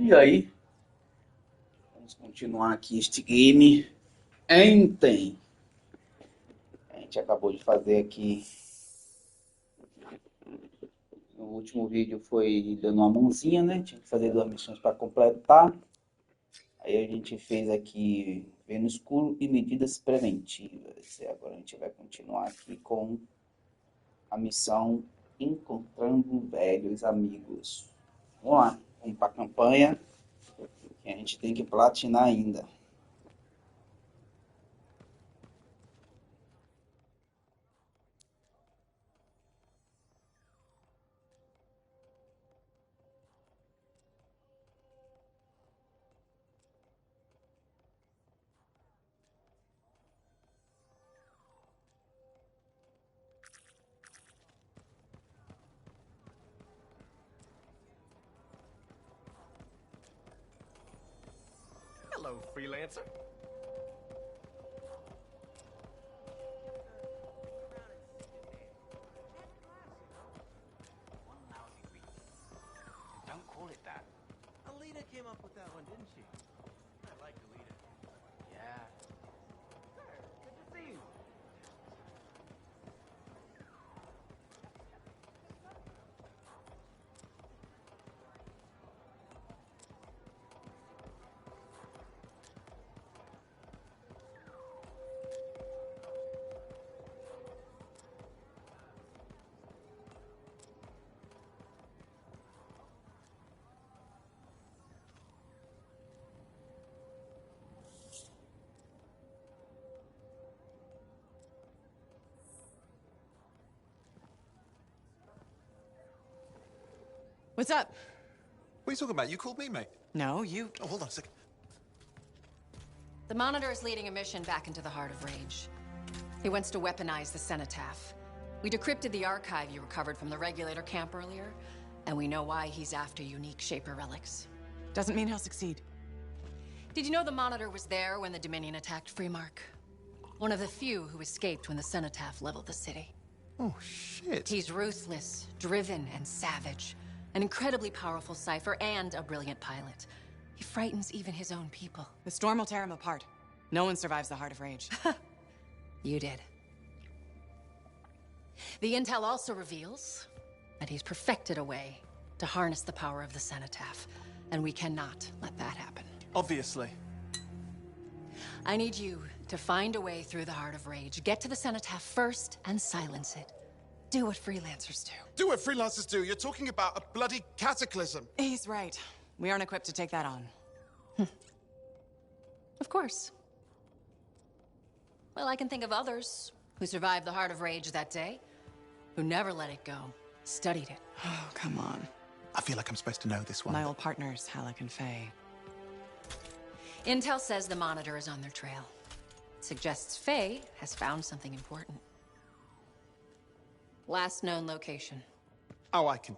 E aí, vamos continuar aqui este game. ANTHEM. A gente acabou de fazer aqui. No último vídeo foi dando uma mãozinha, né? Tinha que fazer 2 missões para completar. Aí a gente fez aqui ver no escuro e medidas preventivas. E agora a gente vai continuar aqui com a missão Encontrando Velhos Amigos. Vamos lá, vamos para a campanha que a gente tem que platinar ainda. Hello, freelancer. Don't call it that. Alita came up with that one, didn't she? I like Alita. Yeah. Sir, good to see you. What's up? What are you talking about? You called me, mate. No, you... Oh, hold on a second. The Monitor is leading a mission back into the Heart of Rage. He wants to weaponize the Cenotaph. We decrypted the archive you recovered from the Regulator camp earlier, and we know why he's after unique Shaper relics. Doesn't mean he'll succeed. Did you know the Monitor was there when the Dominion attacked Freemark? One of the few who escaped when the Cenotaph leveled the city. Oh, shit. He's ruthless, driven, and savage. An incredibly powerful cipher and a brilliant pilot. He frightens even his own people. The storm will tear him apart. No one survives the Heart of Rage. You did. The intel also reveals that he's perfected a way to harness the power of the Cenotaph, and we cannot let that happen. Obviously. I need you to find a way through the Heart of Rage, get to the Cenotaph first, and silence it. Do what freelancers do. Do what freelancers do. You're talking about a bloody cataclysm. He's right. We aren't equipped to take that on. Of course. Well, I can think of others who survived the Heart of Rage that day, who never let it go, studied it. Oh, come on. I feel like I'm supposed to know this one. My old partners, Halleck and Faye. Intel says the Monitor is on their trail. It suggests Faye has found something important. Last known location. Oh, I can...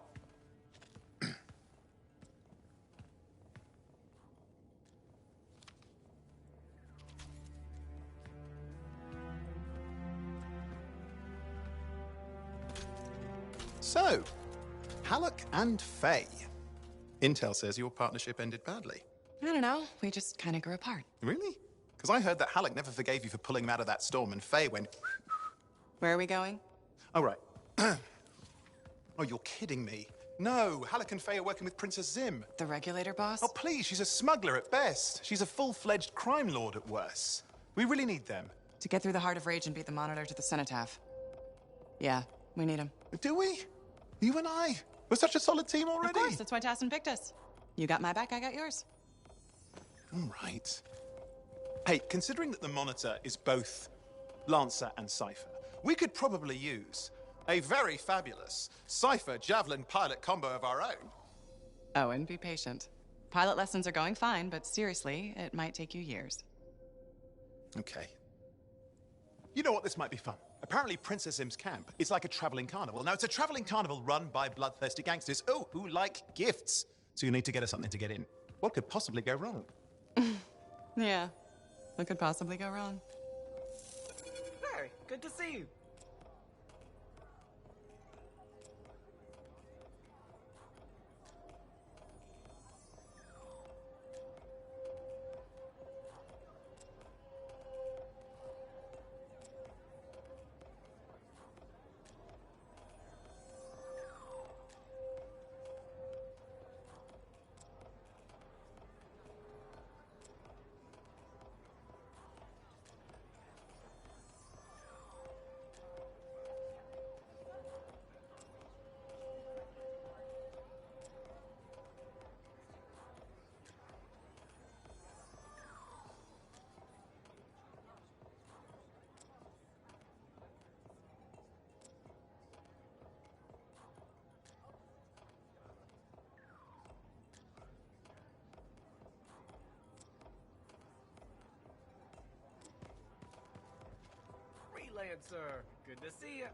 So, Halleck and Faye. Intel says your partnership ended badly. I don't know. We just kind of grew apart. Really? Because I heard that Halleck never forgave you for pulling him out of that storm, and Faye went... Where are we going? Oh, right. Oh, you're kidding me. No, Halleck and Faye are working with Princess Zim. The Regulator boss? Oh, please, she's a smuggler at best. She's a full-fledged crime lord at worst. We really need them. To get through the Heart of Rage and beat the Monitor to the Cenotaph. Yeah, we need him. Do we? You and I? We're such a solid team already. Of course, that's why Tassin picked us. You got my back, I got yours. All right. Hey, considering that the Monitor is both Lancer and Cypher, we could probably use a very fabulous Cypher Javelin pilot combo of our own. Oh, and be patient. Pilot lessons are going fine, but seriously, it might take you years. Okay. You know what? This might be fun. Apparently, Princess Zim's camp is like a traveling carnival. Now, it's a traveling carnival run by bloodthirsty gangsters, who like gifts. So you need to get us something to get in. What could possibly go wrong? Yeah, what could possibly go wrong? Very good to see you. Freelancer. Good to see you.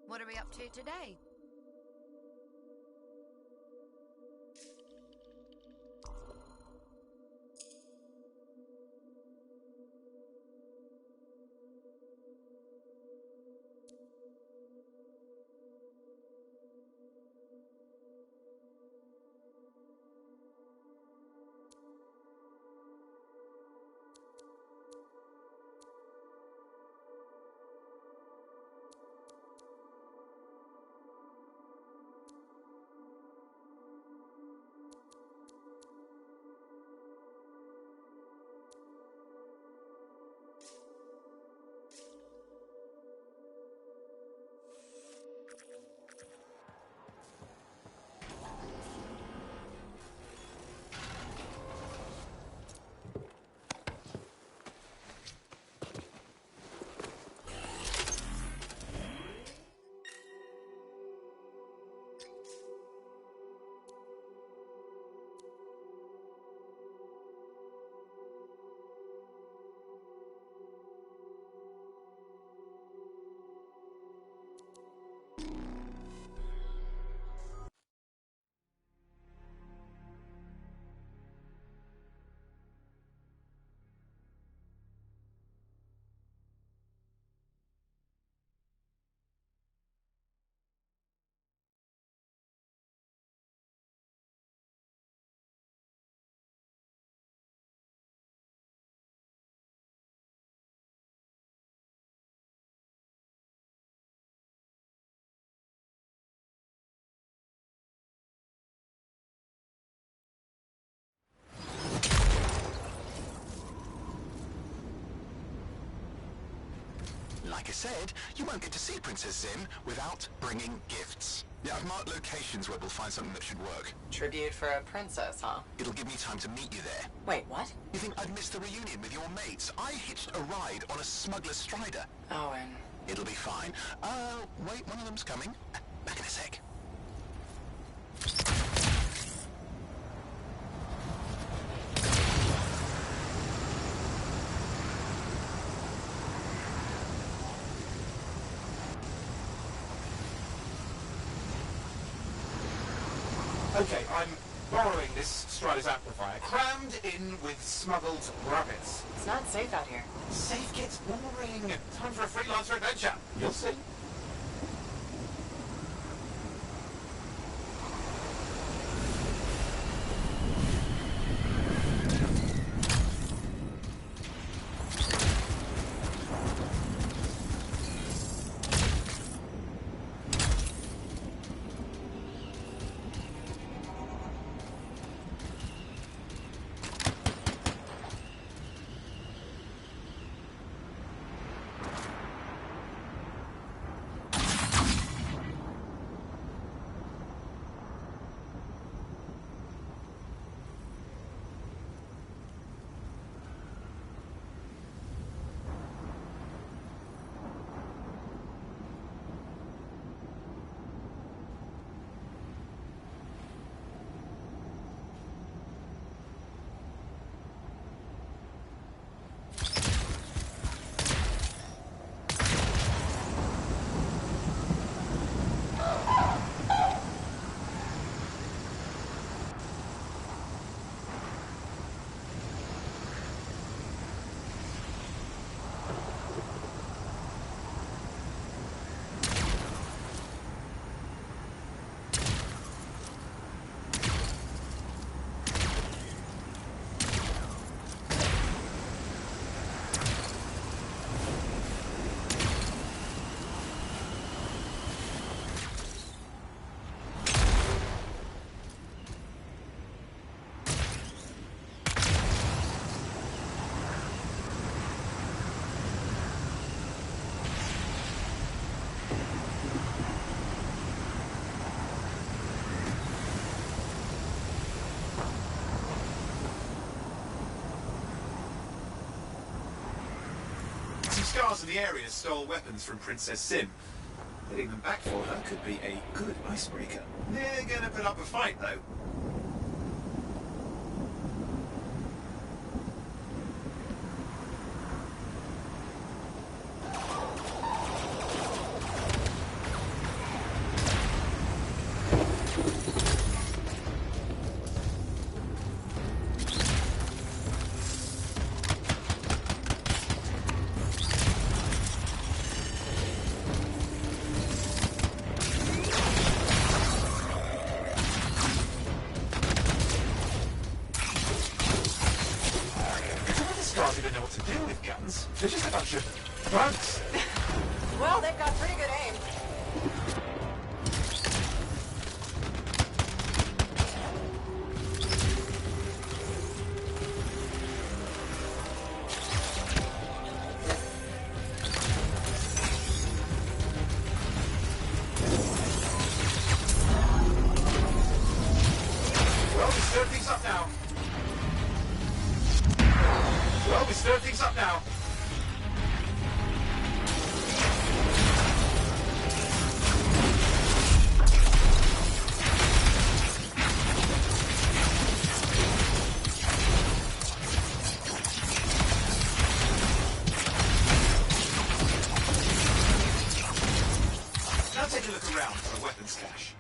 What are we up to today? Like I said, you won't get to see Princess Zim without bringing gifts. Yeah, I've marked locations where we'll find something that should work. Tribute for a princess, huh? It'll give me time to meet you there. Wait, what? You think I'd miss the reunion with your mates? I hitched a ride on a smuggler's strider. Owen. It'll be fine. Wait, one of them's coming. Back in a sec. Okay, I'm borrowing this Strider's amplifier, crammed in with smuggled rabbits. It's not safe out here. Safe gets boring. Time for a freelancer adventure. You'll see. scars in the area stole weapons from Princess Sim. Getting them back for her could be a good icebreaker. They're gonna put up a fight, though. They're just a bunch of bugs. Well, they've got pretty good aim. Well, we stir things up now. Well, we stir things up now. Now take a look around for a weapons cache.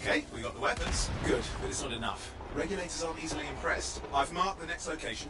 Okay, we got the weapons. Good, but it's not enough. Regulators aren't easily impressed. I've marked the next location.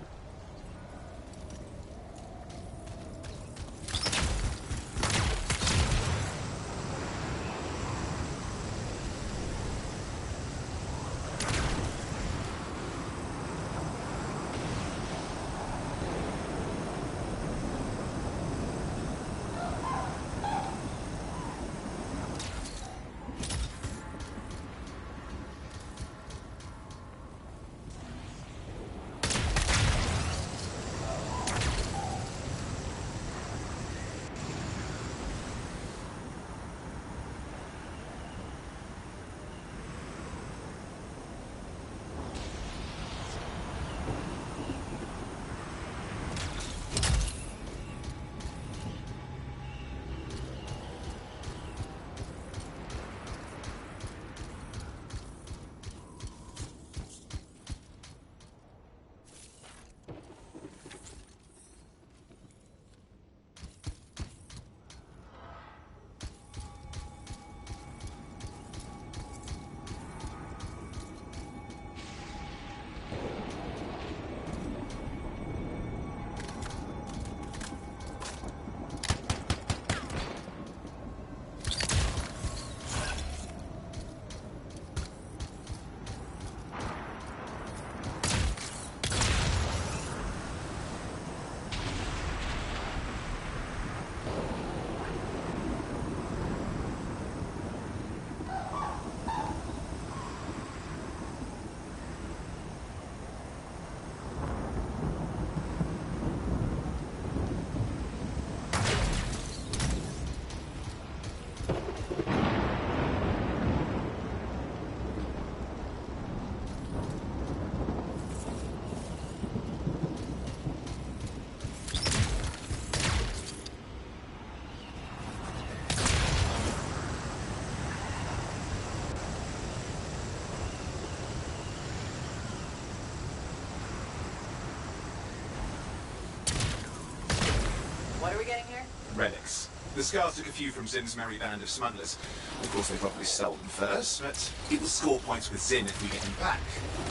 are we getting here? Relics. The Scars took a few from Zim's merry band of smugglers. Of course, they probably sold them first, but it will score points with Zim if we get them back.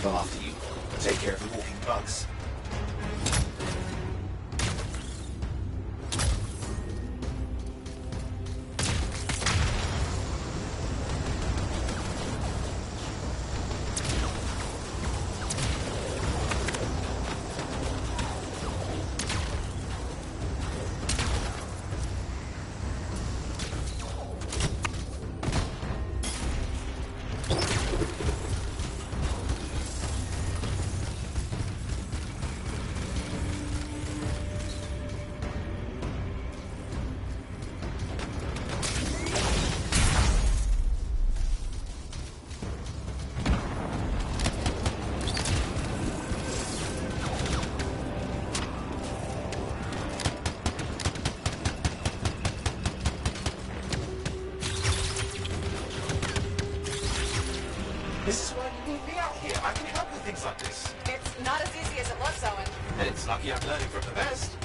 Well, after you take care of the walking bugs. This is why you need me out here. I can help with things like this. It's not as easy as it looks, Owen. And it's lucky I'm learning from the best.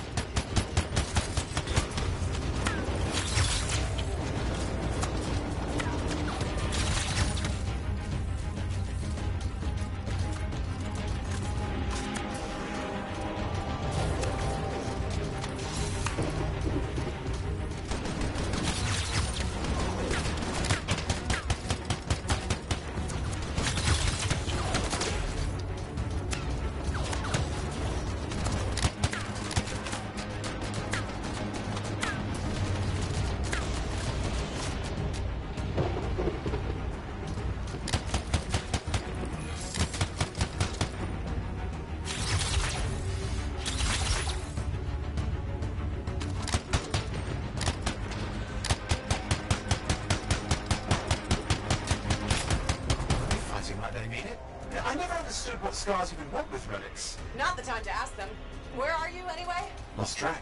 I never understood what Scars even want with relics. Not the time to ask them. Where are you, anyway? Lost track.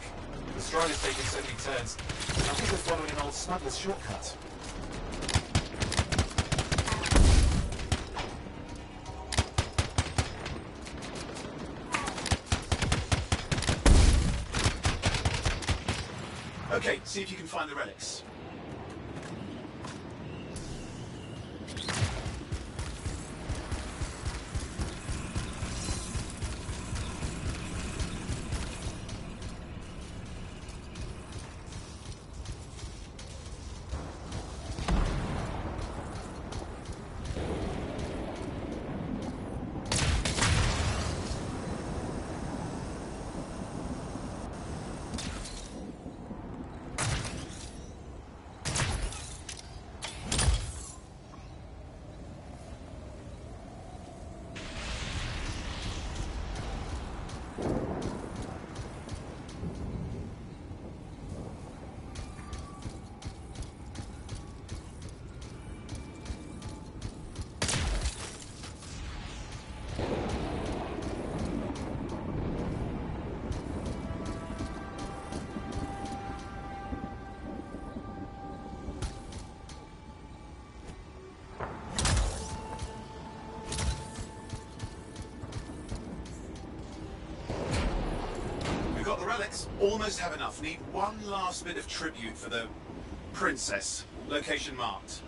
The Strider's taking so many turns. I think we're following an old smuggler's shortcut. Okay, see if you can find the relics. Got the relics. Almost have enough. Need one last bit of tribute for the princess. Location marked.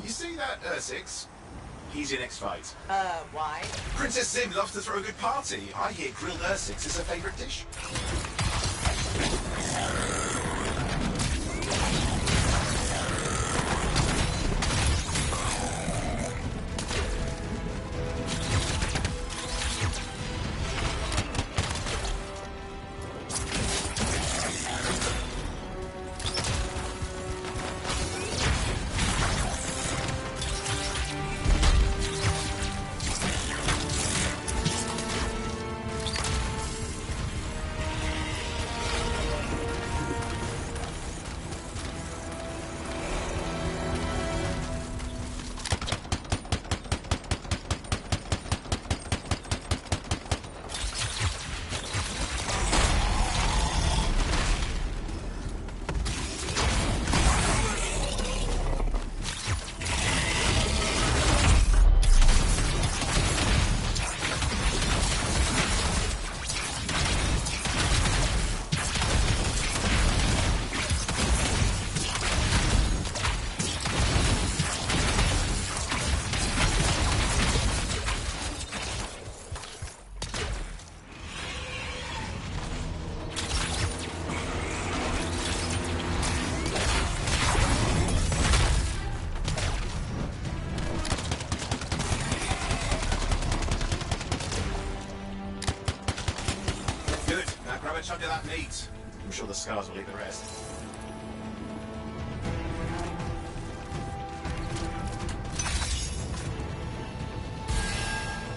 You see that Ursix? He's your next fight. Why? Princess Zim loves to throw a good party. I hear grilled Ursix is her favourite dish. a chunk of that meat. I'm sure the scars will eat the rest.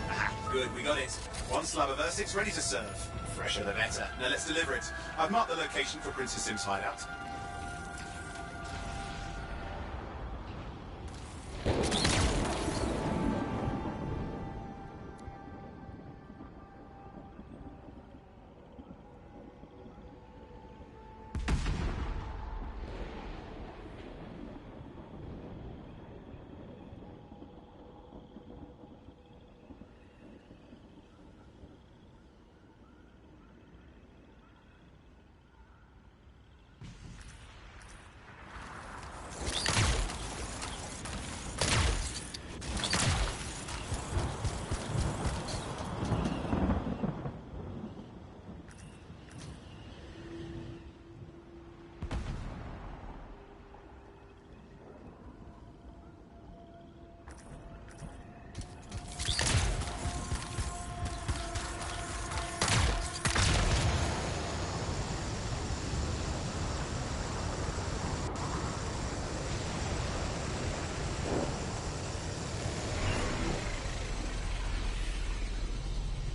Ah, good, we got it. One slab of Ursix ready to serve. Fresher the better. Now let's deliver it. I've marked the location for Princess Sim's hideout.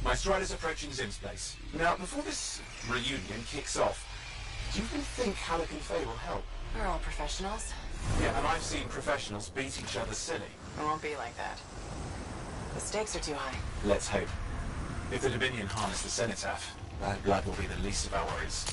My strider's approaching Zim's place. Now, before this reunion kicks off, do you even think Halleck and Faye will help? We're all professionals. Yeah, and I've seen professionals beat each other silly. It won't be like that. The stakes are too high. Let's hope. If the Dominion harness the Cenotaph, bad blood will be the least of our worries.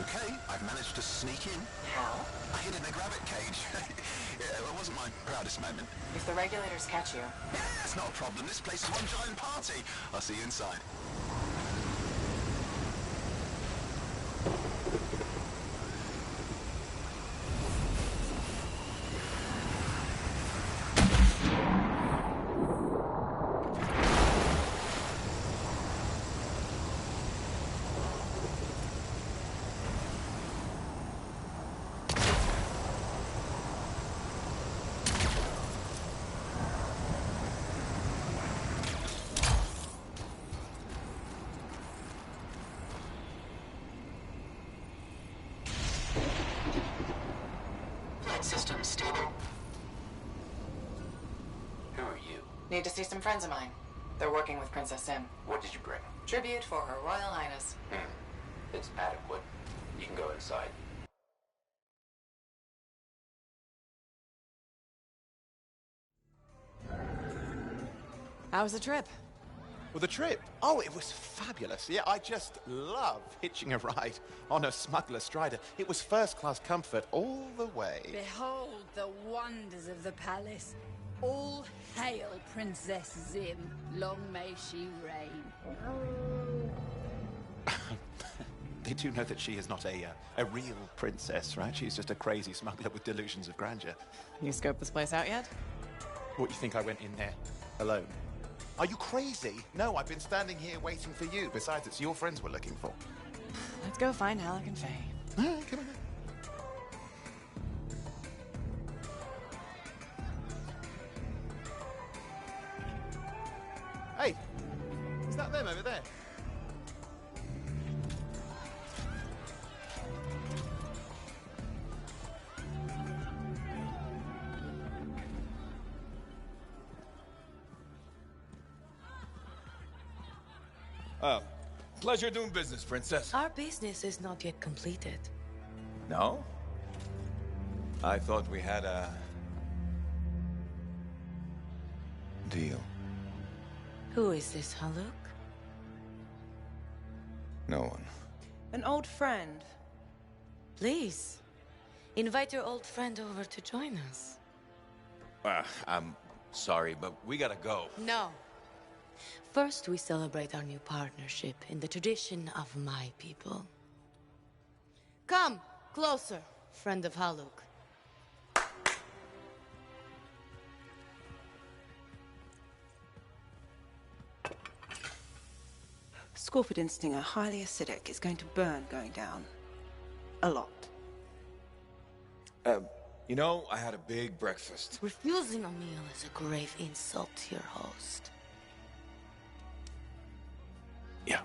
Okay, I've managed to sneak in. How? I hid in a grabbit cage. Yeah, it wasn't my proudest moment. If the regulators catch you, Yeah, it's not a problem. This place is one giant party. I'll see you inside. system stable. Who are you? Need to see some friends of mine. They're working with Princess Sim. What did you bring? Tribute for Her Royal Highness. It's adequate. You can go inside. How was the trip? Well, the trip? Oh, it was fabulous. Yeah, I just love hitching a ride on a smuggler strider. It was first-class comfort all the way. Behold the wonders of the palace. All hail Princess Zim. Long may she reign. They do know that she is not a real princess, right? She's just a crazy smuggler with delusions of grandeur. You scoped this place out yet? What, you think I went in there alone? Are you crazy? No, I've been standing here waiting for you. Besides, it's your friends we're looking for. Let's go find Alec and Faye. All right, come on then. Hey, is that them over there? Oh, pleasure doing business, Princess. Our business is not yet completed. No? I thought we had a... deal. Who is this, Haluk? No one. An old friend. Please, invite your old friend over to join us. I'm sorry, but we gotta go. No. First, we celebrate our new partnership in the tradition of my people. Come, closer, friend of Haluk. Scorpidin stinger, highly acidic. It's going to burn going down. A lot. You know, I had a big breakfast. Refusing a meal is a grave insult to your host. Yeah.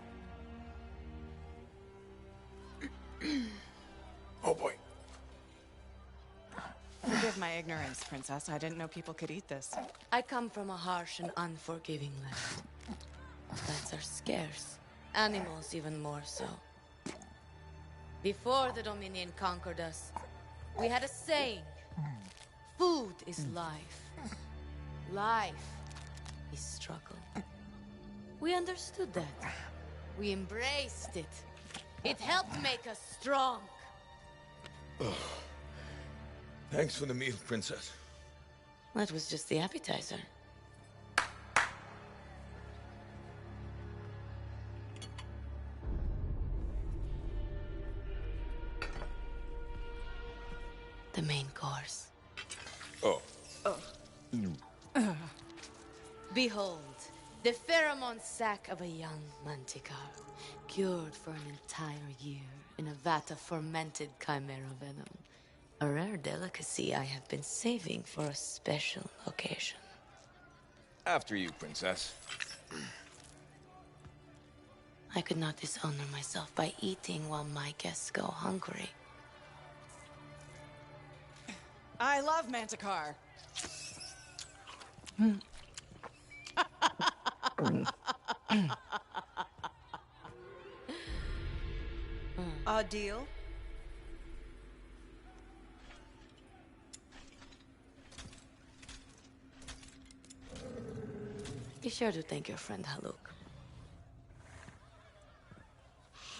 Oh boy. Forgive my ignorance, Princess. I didn't know people could eat this. I come from a harsh and unforgiving land. Plants are scarce. Animals even more so. Before the Dominion conquered us, we had a saying. Food is life. Life is struggle. We understood that. We embraced it. It helped make us strong. Thanks for the meal, Princess. That was just the appetizer. The main course. Oh. Behold, the pheromone sac of a young manticore, cured for an entire year in a vat of fermented chimera venom. A rare delicacy I have been saving for a special occasion. After you, Princess. I could not dishonor myself by eating while my guests go hungry. I love Manticore. Our deal? Be sure to thank your friend Haluk.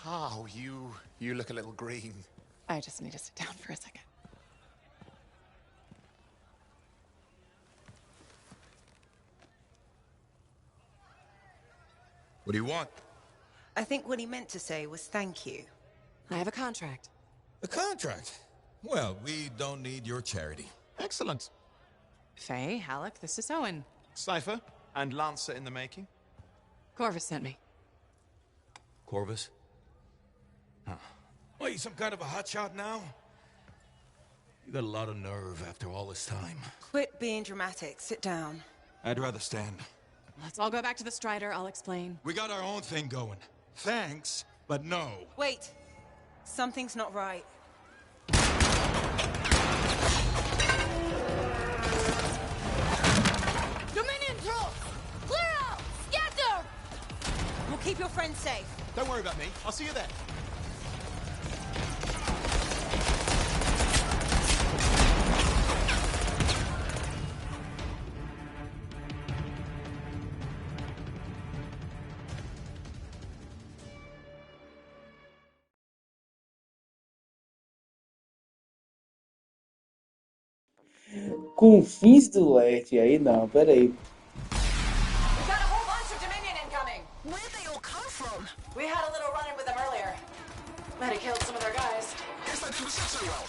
Oh, you look a little green. I just need to sit down for a second. What do you want? I think what he meant to say was thank you. I have a contract. A contract? Well, we don't need your charity. Excellent. Faye, Halleck, this is Owen. Cypher and Lancer in the making. Corvus sent me. Corvus? Huh. What, you some kind of a hotshot now? You got a lot of nerve after all this time. Quit being dramatic. Sit down. I'd rather stand. Let's all go back to the Strider. I'll explain. We got our own thing going. Thanks, but no. Wait. Something's not right. Dominion troops! Clear out! Scatter! We'll keep your friends safe. Don't worry about me. I'll see you there. Com fins do leste, aí não, peraí. We've got a whole bunch of Dominion incoming. Where'd they all come from? We had a little run-in with them earlier. Might have killed some of their guys. Guess that didn't sit so well.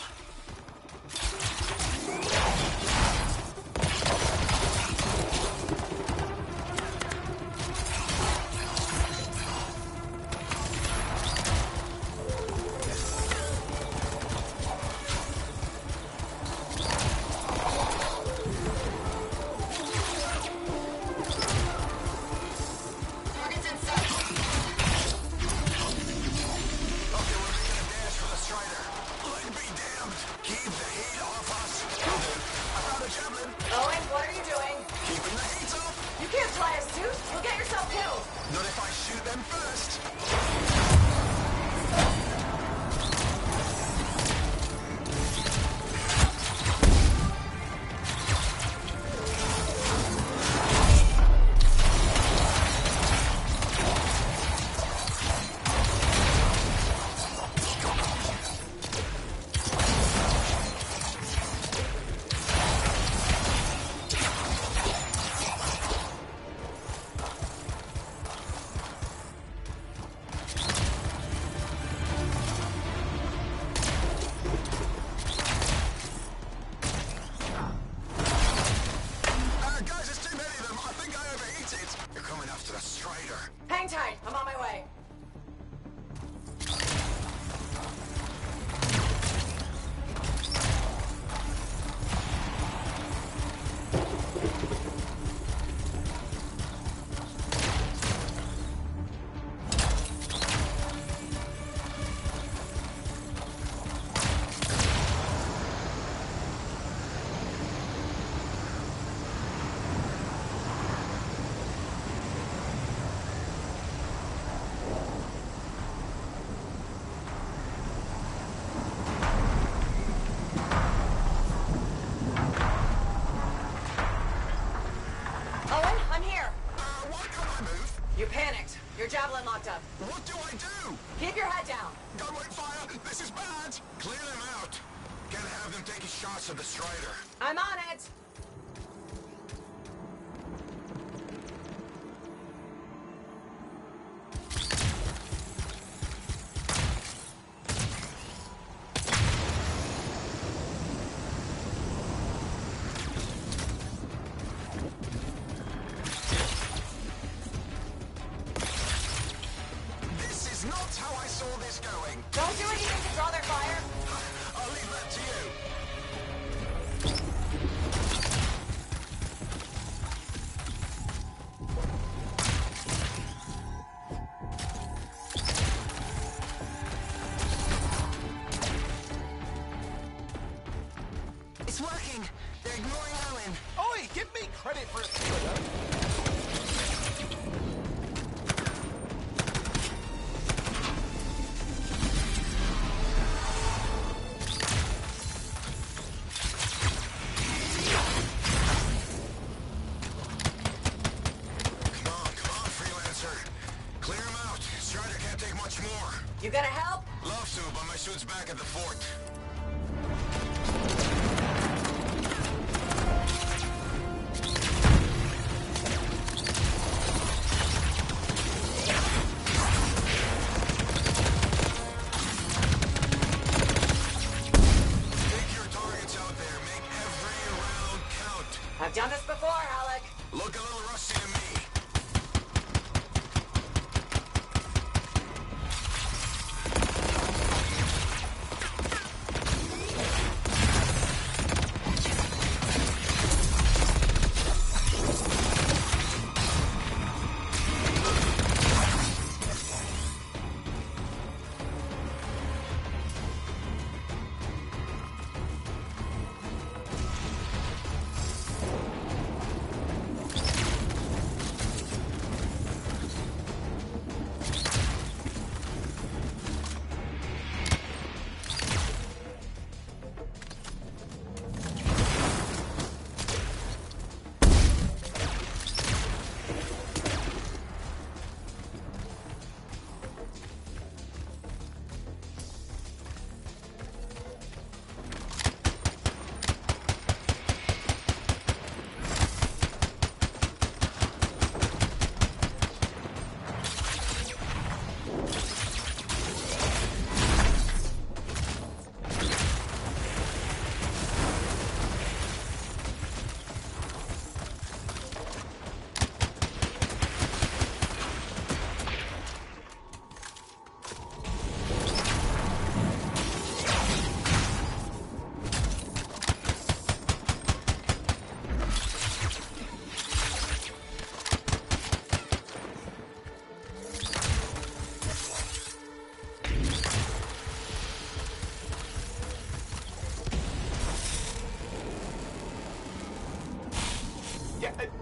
Owen, what are you doing? Keeping the heat up. You can't fly a suit. You'll get yourself killed. Not if I shoot them first. Guys, there's too many of them. I think I overheated. You're coming after the Strider. Hang tight. I'm on my way. Owen, I'm here. Why can't I move? You panicked. Your javelin locked up. What do I do? Keep your head down. Don't wait fire. This is bad. Clear them out. Gotta have them taking shots at the Strider. I'm on it. This is not how I saw this going. Don't do anything to draw their fire. I'll leave that to you. It's working. They're ignoring Owen. Oi, give me credit for a few of them. Come on, Freelancer. Clear them out. Strider can't take much more. You gonna help? Love to, but my suit's back at the fort. I've done this before, Alec. Look a little rusty to me.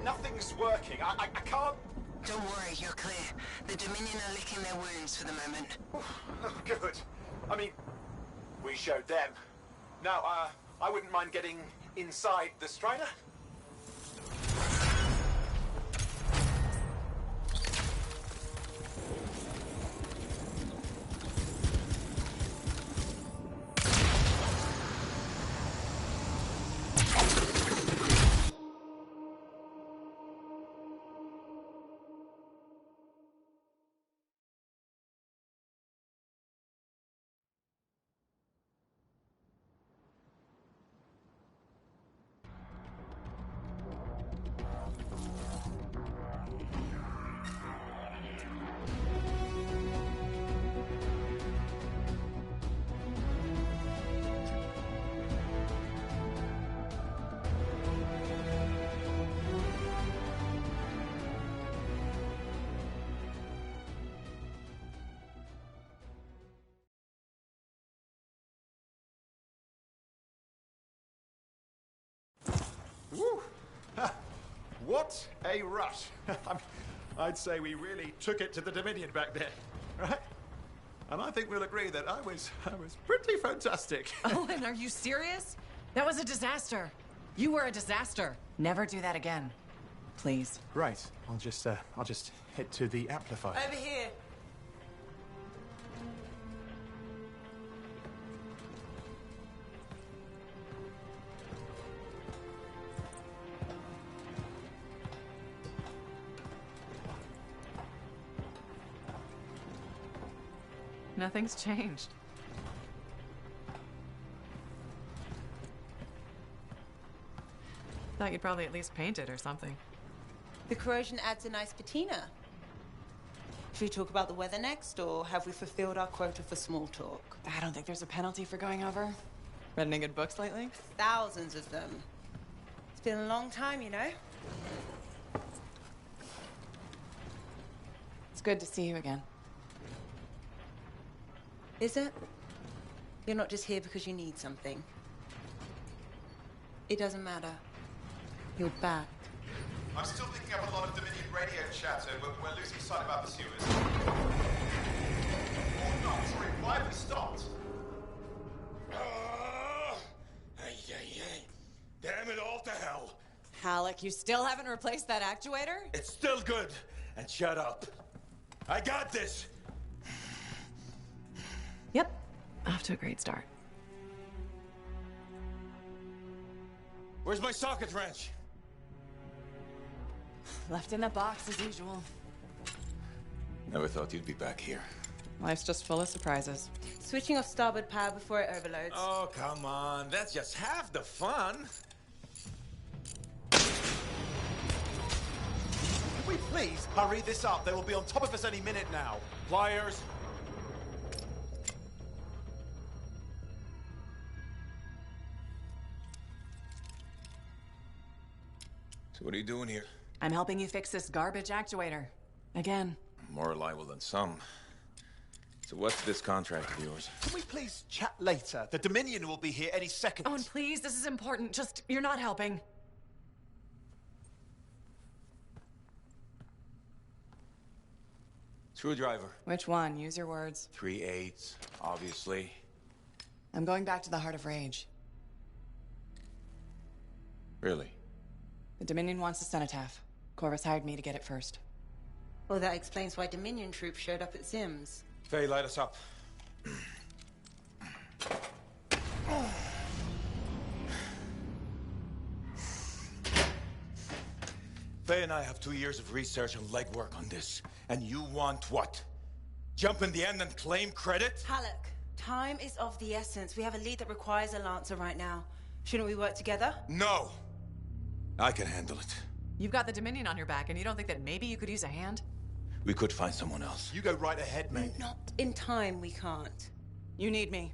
Nothing's working. I can't... Don't worry, you're clear. The Dominion are licking their wounds for the moment. Oh, good. I mean, we showed them. Now, I wouldn't mind getting inside the Strider. Woo. What a rush. I'd say we really took it to the Dominion back there, right? And I think we'll agree that I was pretty fantastic. Oh, and are you serious? That was a disaster. You were a disaster. Never do that again. Please. Right. I'll just head to the amplifier. Over here. Nothing's changed. Thought you'd probably at least paint it or something. The corrosion adds a nice patina. Should we talk about the weather next, or have we fulfilled our quota for small talk? I don't think there's a penalty for going over. Read any good books lately? Thousands of them. It's been a long time, you know? It's good to see you again. Is it? You're not just here because you need something. It doesn't matter. You're back. I'm still picking up a lot of Dominion radio chatter, but we're losing sight about the sewers. Oh no, sorry, why have we stopped? Damn it all to hell. Alec, you still haven't replaced that actuator? It's still good. And shut up. I got this. Yep, off to a great start. Where's my socket wrench? Left in the box as usual. Never thought you'd be back here. Life's just full of surprises. Switching off starboard power before it overloads. Oh, come on. That's just half the fun. Can we please hurry this up? They will be on top of us any minute now. Pliers. So what are you doing here? I'm helping you fix this garbage actuator. Again. More reliable than some. So what's this contract of yours? Can we please chat later? The Dominion will be here any second. Owen, please, this is important. Just, you're not helping. Screwdriver. Which one? Use your words. 3/8, obviously. I'm going back to the Heart of Rage. Really? The Dominion wants the cenotaph. Corvus hired me to get it first. Well, that explains why Dominion troops showed up at Zim's. Faye, light us up. Faye and I have 2 years of research and legwork on this. And you want what? Jump in the end and claim credit? Halleck, time is of the essence. We have a lead that requires a Lancer right now. Shouldn't we work together? No! I can handle it. You've got the Dominion on your back, and you don't think that maybe you could use a hand? We could find someone else. You go right ahead, mate. Not in time, we can't. You need me.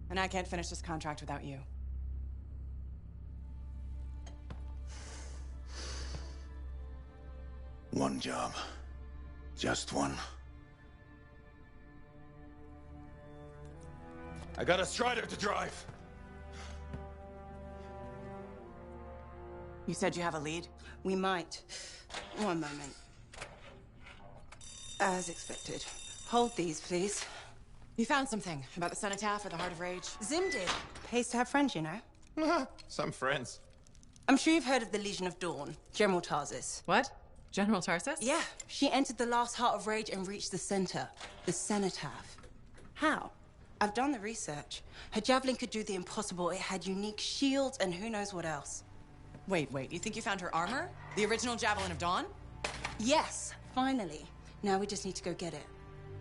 And I can't finish this contract without you. One job. Just one. I got a Strider to drive. You said you have a lead? We might. One moment. As expected. Hold these, please. You found something about the cenotaph or the Heart of Rage? Zim did. Pays to have friends, you know. Some friends. I'm sure you've heard of the Legion of Dawn, General Tarsis. What? General Tarsis? Yeah. She entered the last Heart of Rage and reached the center, the cenotaph. How? I've done the research. Her javelin could do the impossible. It had unique shields and who knows what else. Wait, you think you found her armor? The original Javelin of Dawn? Yes, finally. Now we just need to go get it.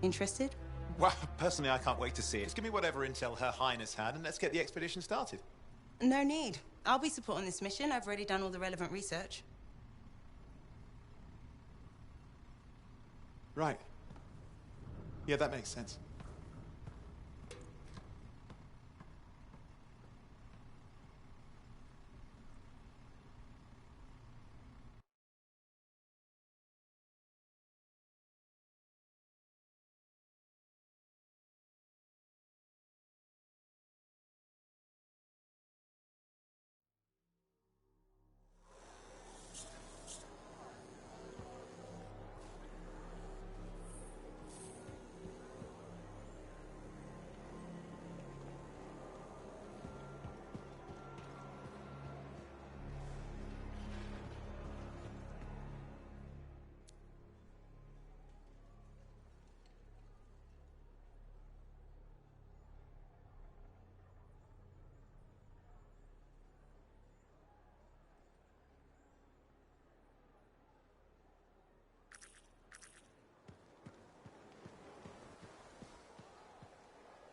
Interested? Well, personally, I can't wait to see it. Just give me whatever intel Her Highness had, and let's get the expedition started. No need. I'll be supporting this mission. I've already done all the relevant research. Right. Yeah, that makes sense.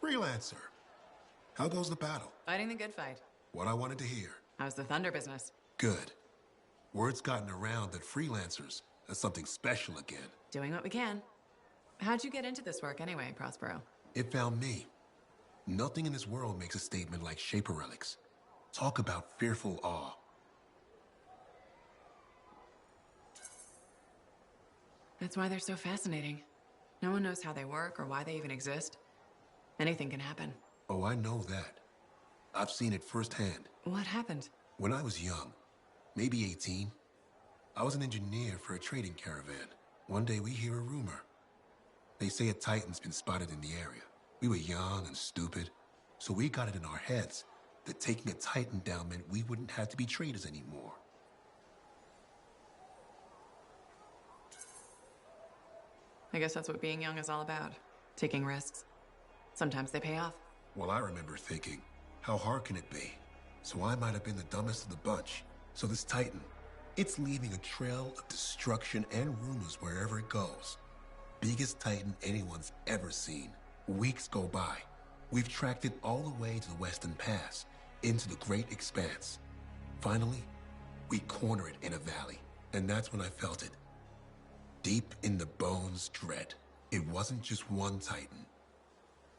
Freelancer. How goes the battle? Fighting the good fight. What I wanted to hear. How's the Thunder business? Good. Word's gotten around that freelancers are something special again. Doing what we can. How'd you get into this work anyway, Prospero? It found me. Nothing in this world makes a statement like Shaper relics. Talk about fearful awe. That's why they're so fascinating. No one knows how they work or why they even exist. Anything can happen. Oh, I know that. I've seen it firsthand. What happened? When I was young, maybe 18, I was an engineer for a trading caravan. One day we hear a rumor. They say a Titan's been spotted in the area. We were young and stupid, so we got it in our heads that taking a Titan down meant we wouldn't have to be traders anymore. I guess that's what being young is all about. Taking risks. Sometimes they pay off. Well, I remember thinking, how hard can it be? So I might have been the dumbest of the bunch. So this Titan, it's leaving a trail of destruction and rumors wherever it goes. Biggest Titan anyone's ever seen. Weeks go by. We've tracked it all the way to the Western Pass, into the Great Expanse. Finally, we corner it in a valley, and that's when I felt it. Deep in the bones dread. It wasn't just one Titan.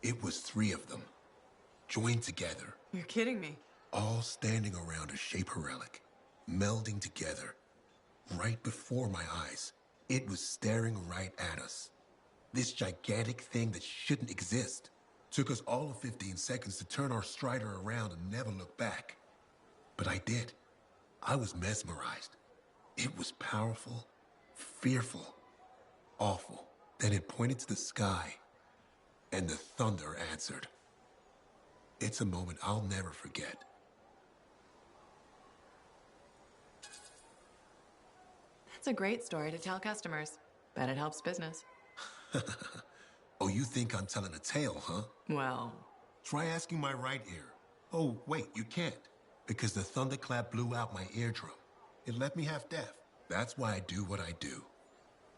It was 3 of them, joined together. You're kidding me. All standing around a Shaper relic, melding together. Right before my eyes, it was staring right at us. This gigantic thing that shouldn't exist. Took us all of 15 seconds to turn our Strider around and never look back. But I did. I was mesmerized. It was powerful, fearful, awful. Then it pointed to the sky, and the thunder answered. It's a moment I'll never forget. That's a great story to tell customers. Bet it helps business. Oh, you think I'm telling a tale, huh? Well... Try asking my right ear. Oh, wait, you can't. Because the thunderclap blew out my eardrum. It left me half deaf. That's why I do what I do.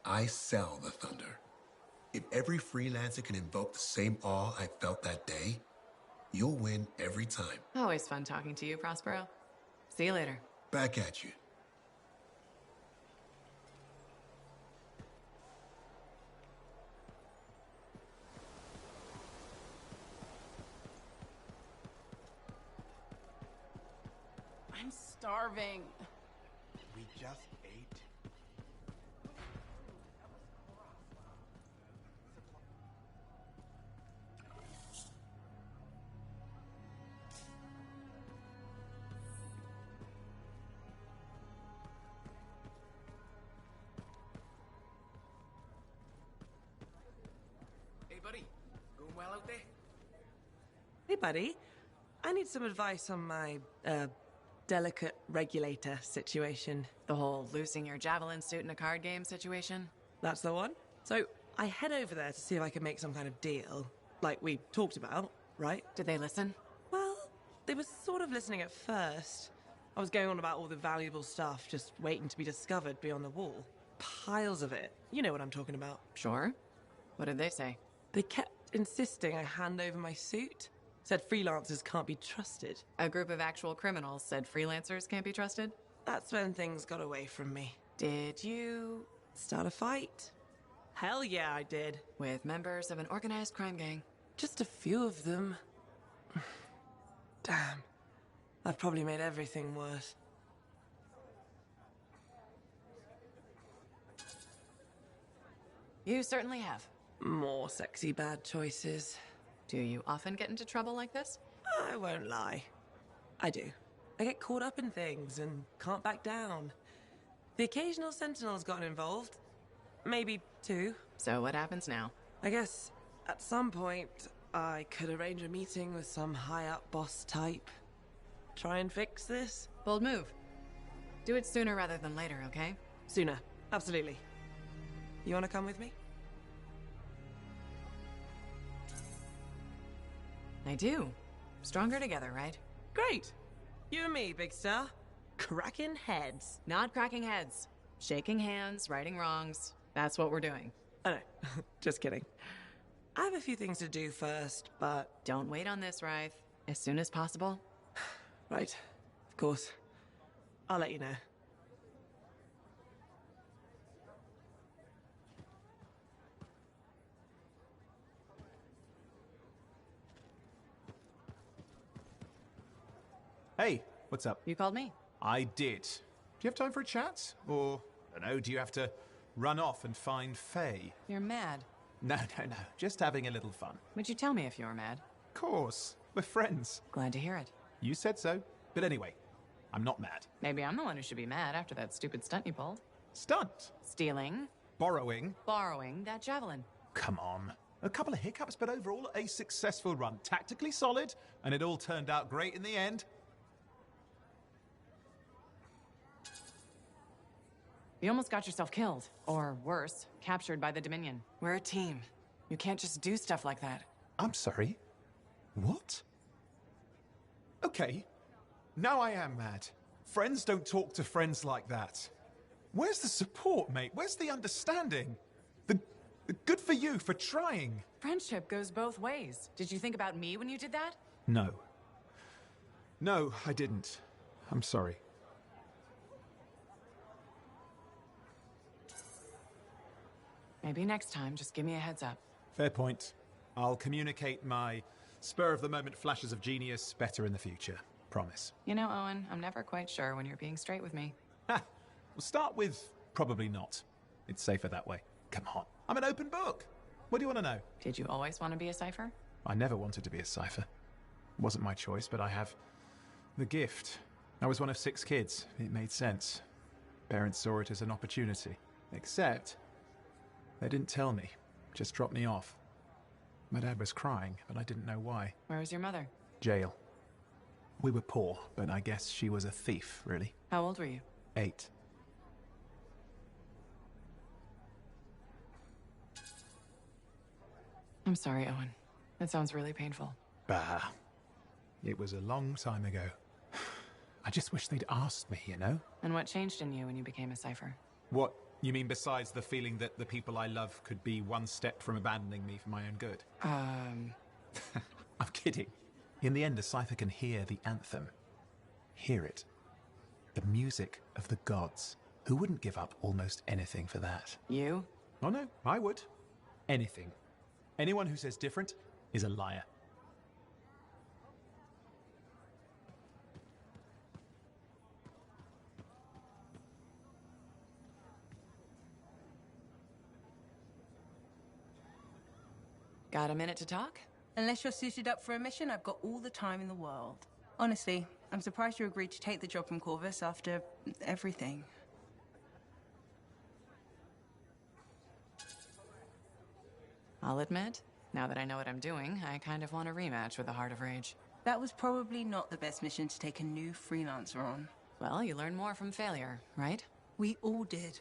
I sell the thunder. If every freelancer can invoke the same awe I felt that day, you'll win every time. Always fun talking to you, Prospero. See you later. Back at you. I'm starving. We just ate. Hey, buddy. Going well out there? Hey, buddy. I need some advice on my, delicate regulator situation. The whole losing your javelin suit in a card game situation? That's the one. So, I head over there to see if I can make some kind of deal. Like we talked about, right? Did they listen? Well, they were sort of listening at first. I was going on about all the valuable stuff just waiting to be discovered beyond the wall. Piles of it. You know what I'm talking about. Sure. What did they say? They kept insisting I hand over my suit. Said freelancers can't be trusted. A group of actual criminals said freelancers can't be trusted? That's when things got away from me. Did you... start a fight? Hell yeah, I did. With members of an organized crime gang? Just a few of them. Damn. I've probably made everything worse. You certainly have. More sexy bad choices. Do you often get into trouble like this? I won't lie. I do. I get caught up in things and can't back down. The occasional Sentinel's gotten involved. Maybe 2. So what happens now? I guess at some point I could arrange a meeting with some high-up boss type. Try and fix this. Bold move. Do it sooner rather than later, okay? Sooner. Absolutely. You want to come with me? I do. Stronger together, right? Great. You and me, big star. Cracking heads. Not cracking heads. Shaking hands, righting wrongs. That's what we're doing. Oh no, just kidding. I have a few things to do first, but... Don't wait on this, Rythe. As soon as possible. Right. Of course. I'll let you know. Hey, what's up? You called me? I did. Do you have time for a chat? Or, I don't know, do you have to run off and find Faye? You're mad. No. Just having a little fun. Would you tell me if you were mad? Of course. We're friends. Glad to hear it. You said so. But anyway, I'm not mad. Maybe I'm the one who should be mad after that stupid stunt you pulled. Stunt? Stealing. Borrowing. Borrowing that javelin. Come on. A couple of hiccups, but overall a successful run. Tactically solid, and it all turned out great in the end. You almost got yourself killed. Or worse, captured by the Dominion. We're a team. You can't just do stuff like that. I'm sorry. What? Okay. Now I am mad. Friends don't talk to friends like that. Where's the support, mate? Where's the understanding? The good for you for trying. Friendship goes both ways. Did you think about me when you did that? No. No, I didn't. I'm sorry. Maybe next time, just give me a heads up. Fair point. I'll communicate my spur-of-the-moment flashes of genius better in the future. Promise. You know, Owen, I'm never quite sure when you're being straight with me. Ha! We'll start with probably not. It's safer that way. Come on. I'm an open book. What do you want to know? Did you always want to be a cipher? I never wanted to be a cipher. It wasn't my choice, but I have the gift. I was one of 6 kids. It made sense. Parents saw it as an opportunity. Except, they didn't tell me. Just dropped me off. My dad was crying, but I didn't know why. Where was your mother? Jail. We were poor, but I guess she was a thief, really. How old were you? 8. I'm sorry, Owen. That sounds really painful. Bah. It was a long time ago. I just wish they'd asked me, you know? And what changed in you when you became a cipher? What? You mean besides the feeling that the people I love could be one step from abandoning me for my own good? I'm kidding. In the end, a cipher can hear the anthem. Hear it. The music of the gods. Who wouldn't give up almost anything for that? You? Oh no, I would. Anything. Anyone who says different is a liar. Got a minute to talk? Unless you're suited up for a mission, I've got all the time in the world. Honestly, I'm surprised you agreed to take the job from Corvus after everything. I'll admit, now that I know what I'm doing, I kind of want a rematch with the Heart of Rage. That was probably not the best mission to take a new freelancer on. Well, you learn more from failure, right? We all did.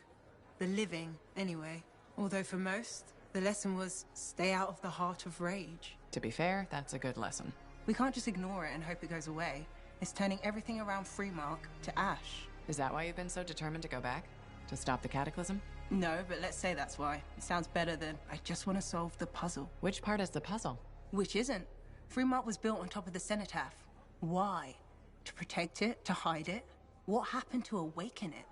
The living, anyway. Although for most, the lesson was stay out of the Heart of Rage. To be fair, that's a good lesson. We can't just ignore it and hope it goes away. It's turning everything around Freemark to ash. Is that why you've been so determined to go back? To stop the cataclysm? No, but let's say that's why. It sounds better than, I just want to solve the puzzle. Which part is the puzzle? Which isn't. Freemark was built on top of the cenotaph. Why? To protect it? To hide it? What happened to awaken it?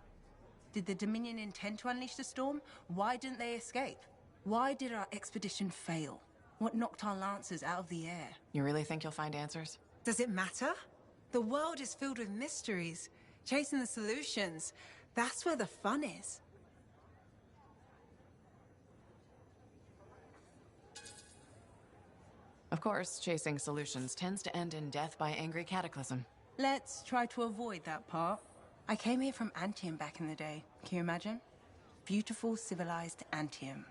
Did the Dominion intend to unleash the storm? Why didn't they escape? Why did our expedition fail? What knocked our lancers out of the air? You really think you'll find answers? Does it matter? The world is filled with mysteries. Chasing the solutions, that's where the fun is. Of course, chasing solutions tends to end in death by angry cataclysm. Let's try to avoid that part. I came here from ANTHEM back in the day. Can you imagine? Beautiful, civilized ANTHEM.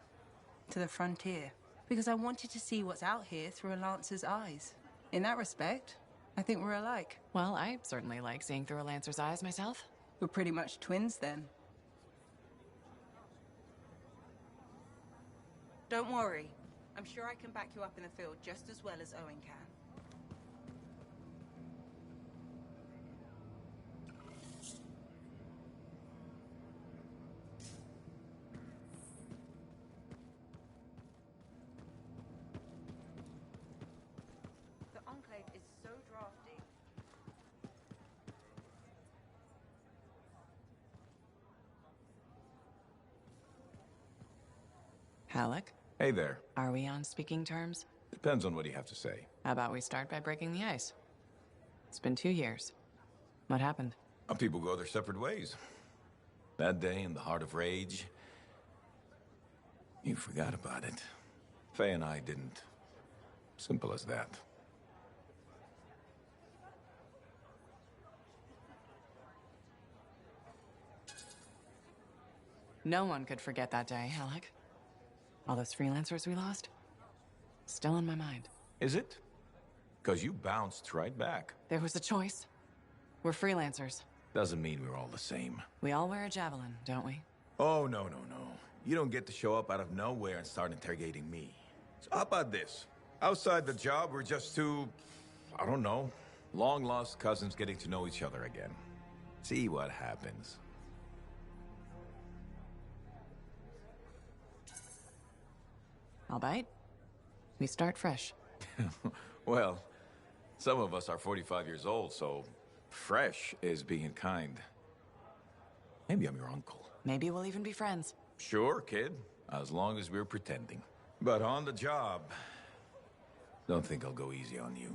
To the frontier. Because I wanted to see what's out here through a Lancer's eyes. In that respect, I think we're alike. Well, I certainly like seeing through a Lancer's eyes myself. We're pretty much twins then. Don't worry. I'm sure I can back you up in the field just as well as Owen can. The Enclave is so drafty. Halleck? Hey there. Are we on speaking terms? Depends on what you have to say. How about we start by breaking the ice? It's been 2 years. What happened? People go their separate ways. That day in the Heart of Rage, you forgot about it. Faye and I didn't. Simple as that. No one could forget that day, Halleck. All those freelancers we lost? Still in my mind. Is it? Because you bounced right back. There was a choice. We're freelancers. Doesn't mean we're all the same. We all wear a javelin, don't we? Oh, no. You don't get to show up out of nowhere and start interrogating me. So how about this? Outside the job, we're just two, I don't know, long-lost cousins getting to know each other again. See what happens. I'll bite. We start fresh. Well, some of us are 45 years old, so fresh is being kind. Maybe I'm your uncle. Maybe we'll even be friends. Sure, kid, as long as we're pretending. But on the job, don't think I'll go easy on you.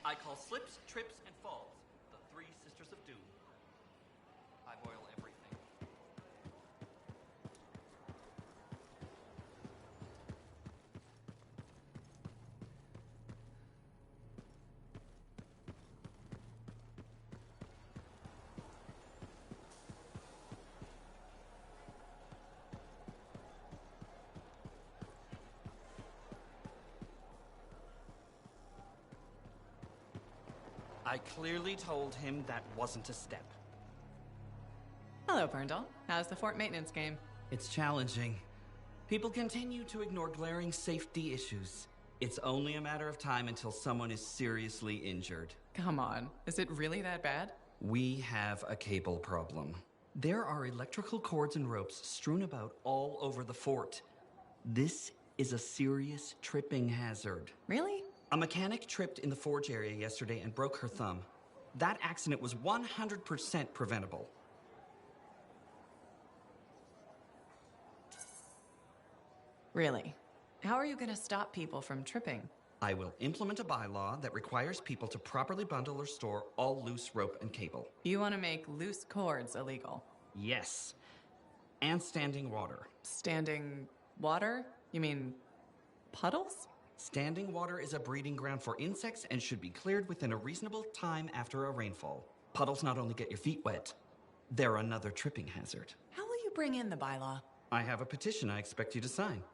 I call slips, trips, and falls the three sisters of doom. I boil everything. I clearly told him that wasn't a step. Hello, Brindle. How's the fort maintenance game? It's challenging. People continue to ignore glaring safety issues. It's only a matter of time until someone is seriously injured. Come on. Is it really that bad? We have a cable problem. There are electrical cords and ropes strewn about all over the fort. This is a serious tripping hazard. Really? A mechanic tripped in the forge area yesterday and broke her thumb. That accident was 100% preventable. Really? How are you going to stop people from tripping? I will implement a bylaw that requires people to properly bundle or store all loose rope and cable. You want to make loose cords illegal? Yes. And standing water. Standing water? You mean puddles? Standing water is a breeding ground for insects and should be cleared within a reasonable time after a rainfall. Puddles not only get your feet wet, they're another tripping hazard. How will you bring in the bylaw? I have a petition I expect you to sign.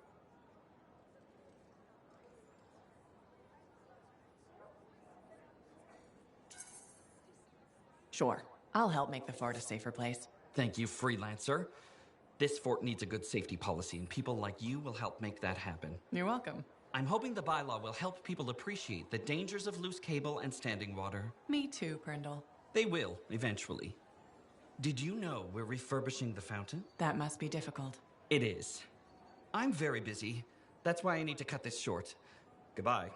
Sure. I'll help make the fort a safer place. Thank you, freelancer. This fort needs a good safety policy, and people like you will help make that happen. You're welcome. I'm hoping the bylaw will help people appreciate the dangers of loose cable and standing water. Me too, Brindle. They will, eventually. Did you know we're refurbishing the fountain? That must be difficult. It is. I'm very busy. That's why I need to cut this short. Goodbye.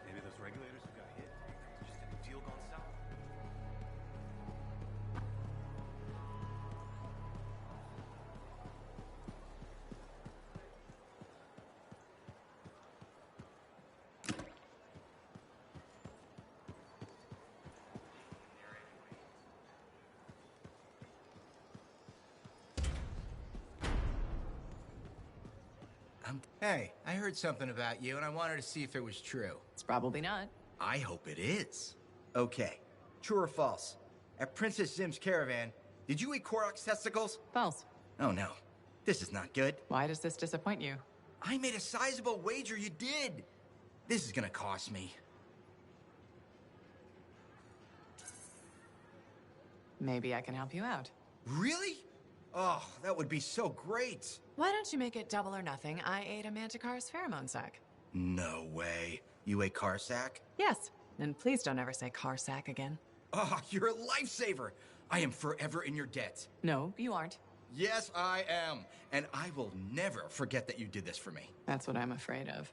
Maybe those regulators who got hit, just a deal gone south. Hey, I heard something about you, and I wanted to see if it was true. It's probably not. I hope it is. Okay, true or false? At Princess Zim's caravan, did you eat Korok's testicles? False. Oh no, this is not good. Why does this disappoint you? I made a sizable wager you did. This is gonna cost me. Maybe I can help you out. Really? Oh, that would be so great. Why don't you make it double or nothing? I ate a manticore's pheromone sac. No way. You ate car sack? Yes, and please don't ever say car sack again. Oh, you're a lifesaver. I am forever in your debt. No, you aren't. Yes, I am. And I will never forget that you did this for me. That's what I'm afraid of.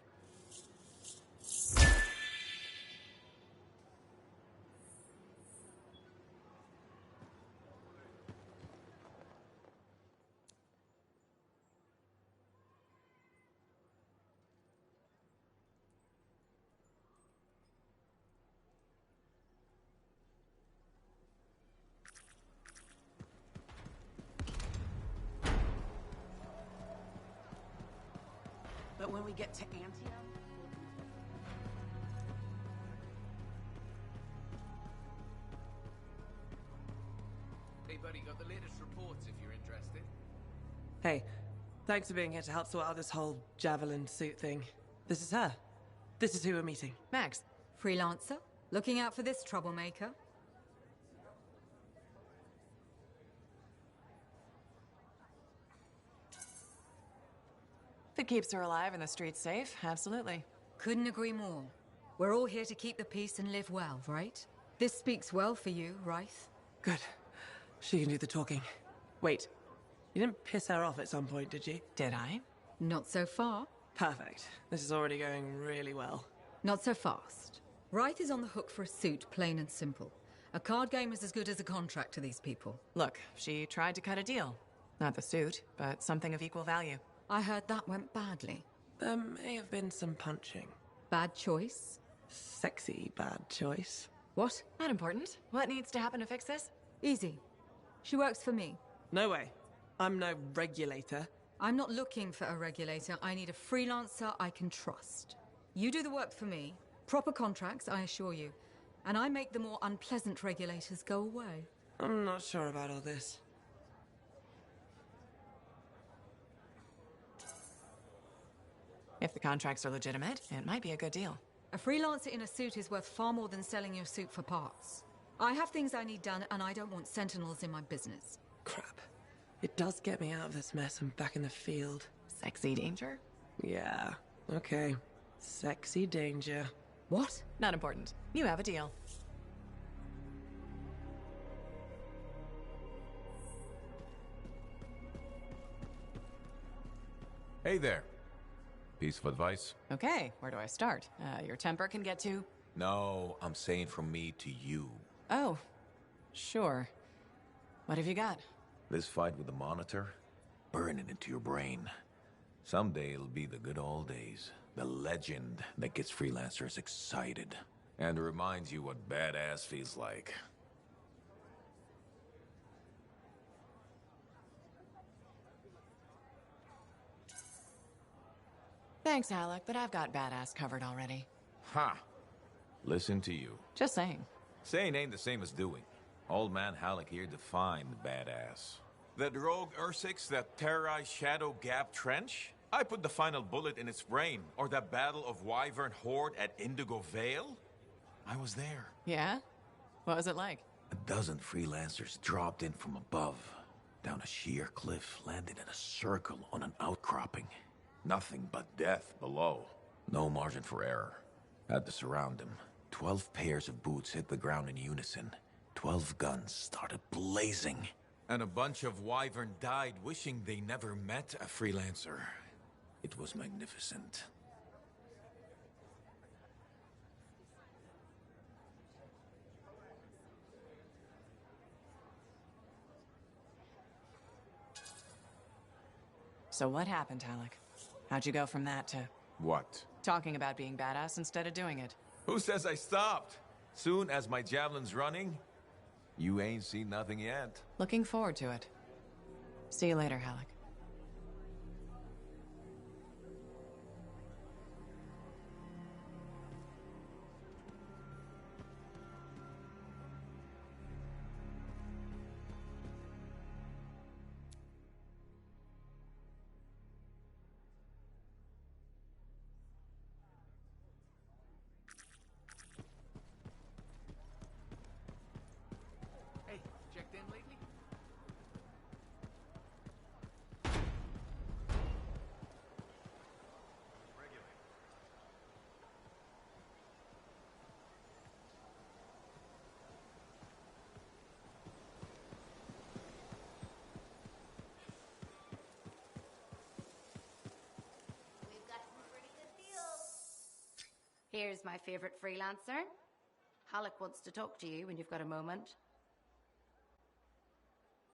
But when we get to ANTHEM... Hey, buddy, got the latest reports if you're interested. Hey, thanks for being here to help sort out this whole javelin suit thing. This is her. This is who we're meeting. Max. Freelancer? Looking out for this troublemaker? If it keeps her alive and the streets safe, absolutely. Couldn't agree more. We're all here to keep the peace and live well, right? This speaks well for you, Rife. Good. She can do the talking. Wait, you didn't piss her off at some point, did you? Did I? Not so far. Perfect. This is already going really well. Not so fast. Rife is on the hook for a suit, plain and simple. A card game is as good as a contract to these people. Look, she tried to cut a deal. Not the suit, but something of equal value. I heard that went badly. There may have been some punching. Bad choice? Sexy bad choice. What? Not important. What needs to happen to fix this? Easy. She works for me. No way. I'm no regulator. I'm not looking for a regulator. I need a freelancer I can trust. You do the work for me. Proper contracts, I assure you. And I make the more unpleasant regulators go away. I'm not sure about all this. If the contracts are legitimate, it might be a good deal. A freelancer in a suit is worth far more than selling your suit for parts. I have things I need done, and I don't want sentinels in my business. Crap. It does get me out of this mess and back in the field. Sexy danger? Yeah. Okay. Sexy danger. What? Not important. You have a deal. Hey there. Piece of advice? Okay, where do I start? Your temper can get to... No, I'm saying from me to you. Oh, sure. What have you got? This fight with the Monitor, burn it into your brain. Someday it'll be the good old days. The legend that gets freelancers excited. And reminds you what badass feels like. Thanks, Alec, but I've got badass covered already. Ha! Listen to you. Just saying. Saying ain't the same as doing. Old man Halleck here defined badass. That rogue Ursix that terrorized Shadow Gap Trench? I put the final bullet in its brain. Or that battle of Wyvern Horde at Indigo Vale? I was there. Yeah? What was it like? A dozen freelancers dropped in from above. Down a sheer cliff, landed in a circle on an outcropping. Nothing but death below. No margin for error. Had to surround them. 12 pairs of boots hit the ground in unison. 12 guns started blazing. And a bunch of Wyvern died wishing they never met a freelancer. It was magnificent. So what happened, Alec? How'd you go from that to... What? Talking about being badass instead of doing it? Who says I stopped? Soon as my javelin's running, you ain't seen nothing yet. Looking forward to it. See you later, Alec. Hey, checked in lately? Here's my favorite freelancer. Halleck wants to talk to you when you've got a moment.